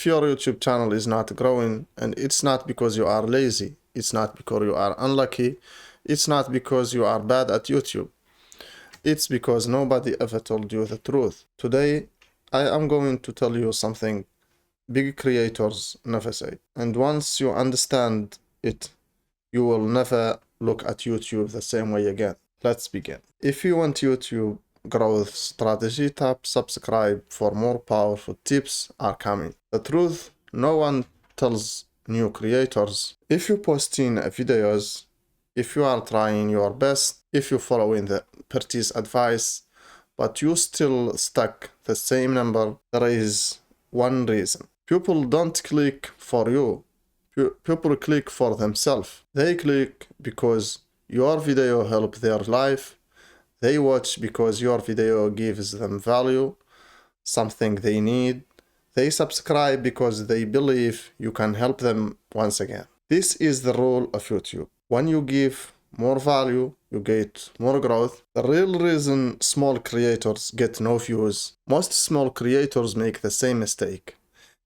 If your YouTube channel is not growing, and it's not because you are lazy, it's not because you are unlucky, it's not because you are bad at YouTube, it's because nobody ever told you the truth. Today, I am going to tell you something big creators never say. And once you understand it, you will never look at YouTube the same way again. Let's begin. If you want YouTube growth strategy, tap subscribe for more powerful tips are coming. The truth, no one tells new creators. If you posting videos, if you are trying your best, if you following the party's advice, but you still stuck the same number, there is one reason. People don't click for you. People click for themselves. They click because your video help their life. They watch because your video gives them value, something they need. They subscribe because they believe you can help them once again. This is the rule of YouTube. When you give more value, you get more growth. The real reason small creators get no views, most small creators make the same mistake.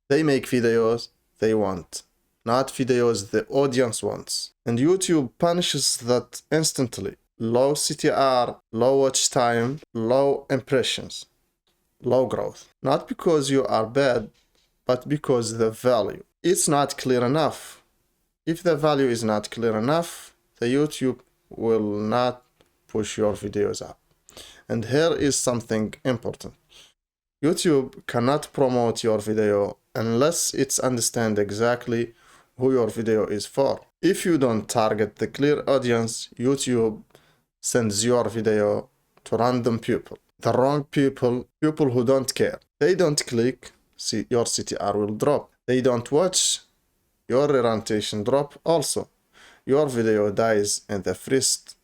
They make videos they want, not videos the audience wants. And YouTube punishes that instantly. Low CTR, low watch time, low impressions, low growth. Not because you are bad, but because the value. It's not clear enough. If the value is not clear enough, the YouTube will not push your videos up. And here is something important. YouTube cannot promote your video unless it's understand exactly who your video is for. If you don't target the clear audience, YouTube sends your video to random people. The wrong people, people who don't care. They don't click, see your CTR will drop. They don't watch, your orientation drop also. Your video dies in the first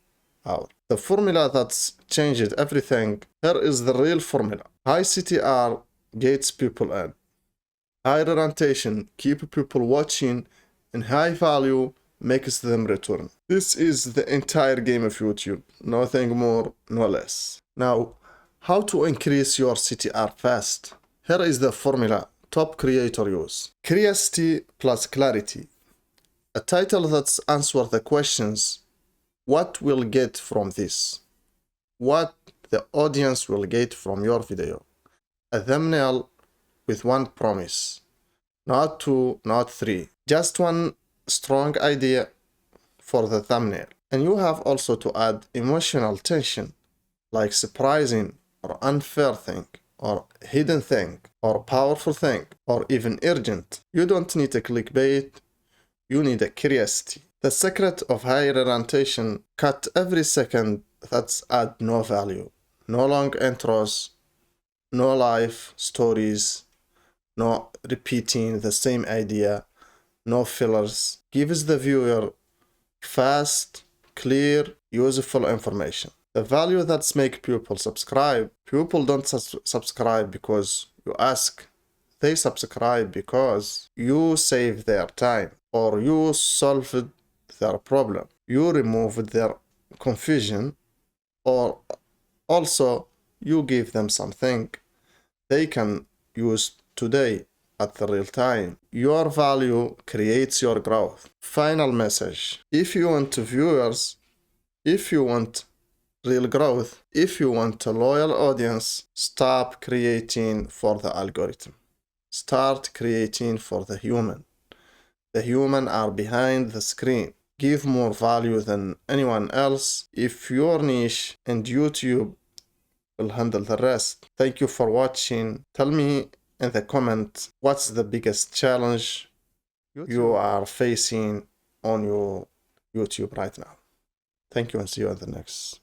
hour. The formula that's changed everything, here is the real formula. High CTR gets people in. High orientation keep people watching, and high value makes them return. This is the entire game of YouTube. Nothing more, no less. Now, how to increase your CTR fast? Here is the formula top creator use. Curiosity plus clarity. A title that answers the questions, what will get from this? What the audience will get from your video? A thumbnail with one promise. Not two, not three. Just one strong idea for the thumbnail. And you have also to add emotional tension, like surprising or unfair thing, or hidden thing, or powerful thing, or even urgent. You don't need a clickbait, you need a curiosity. The secret of high orientation, cut every second that's add no value. No long intros, no life stories, no repeating the same idea, no fillers. Gives the viewer fast, clear, useful information. The value that's make people subscribe. People don't subscribe because you ask. They subscribe because you save their time, or you solved their problem. You removed their confusion, or also you give them something they can use today at the real time. Your value creates your growth. Final message. If you want viewers, if you want real growth, if you want a loyal audience, stop creating for the algorithm. Start creating for the human. The human are behind the screen. Give more value than anyone else. If your niche and YouTube will handle the rest. Thank you for watching. Tell me in the comment what's the biggest challenge you are facing on your YouTube right now. Thank you and see you in the next.